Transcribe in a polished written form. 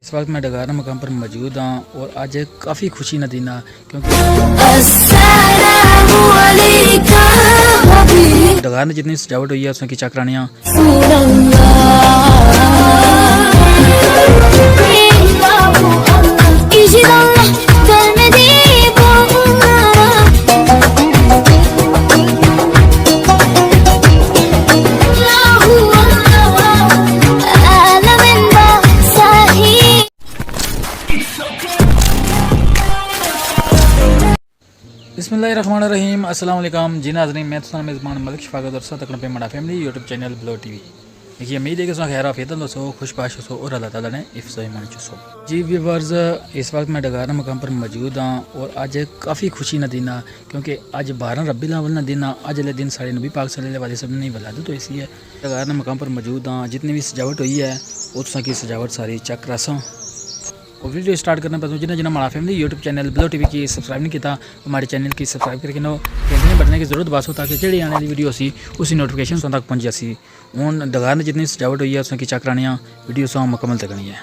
इस वक्त मैं डगार मकाम पर मौजूद हाँ और आज काफ़ी खुशी न दिन क्योंकि डगार में जितनी सजावट हुई है उसमें की चक्रानियाँ बिस्मिल्लाहिर्रहमानिर्रहीम अस्सलाम वालेकुम जी नाज़रीन, मैं तो मेज़बान मलिक शफाकत और साथ पे मड़ा family YouTube channel blog TV. देखिए उम्मीद है कि खैर आफियत दोस्तों खुशबाश हो और अल्लाह ताला ने हिफ्ज़ ईमान चुसो। जी व्यूअर्स, इस वक्त मैं डगार मकाम पर मौजूद हाँ और आज काफ़ी खुशी न दिन क्योंकि आज 12 रबीउल अव्वल न दिन आज वाले दिन साढ़े नबी पाक सल्लल्लाहु अलैहि वसल्लम ने वलादत तो इसी है। डगार मकाम पर मौजूद हाँ, जितनी भी सजावट हुई है उस की सजावट सारी चक रसा और वीडियो स्टार्ट करने पर जिन्हें जिन्हें हमारा family YouTube channel blog TV की सब्सक्राइब नहीं किया हमारे चैनल की सब्सक्राइब करके नो घंटे बढ़ने की जरूरत बस हो ताकि जी आने वाली वीडियो सी उसी नोटिफिकेशन तक पहुँच जासी। हूँ डगार में जितनी सजावट हुई है उसमें की चक्रानियाँ वीडियो सॉन्ग मुकम्मल तकनी है।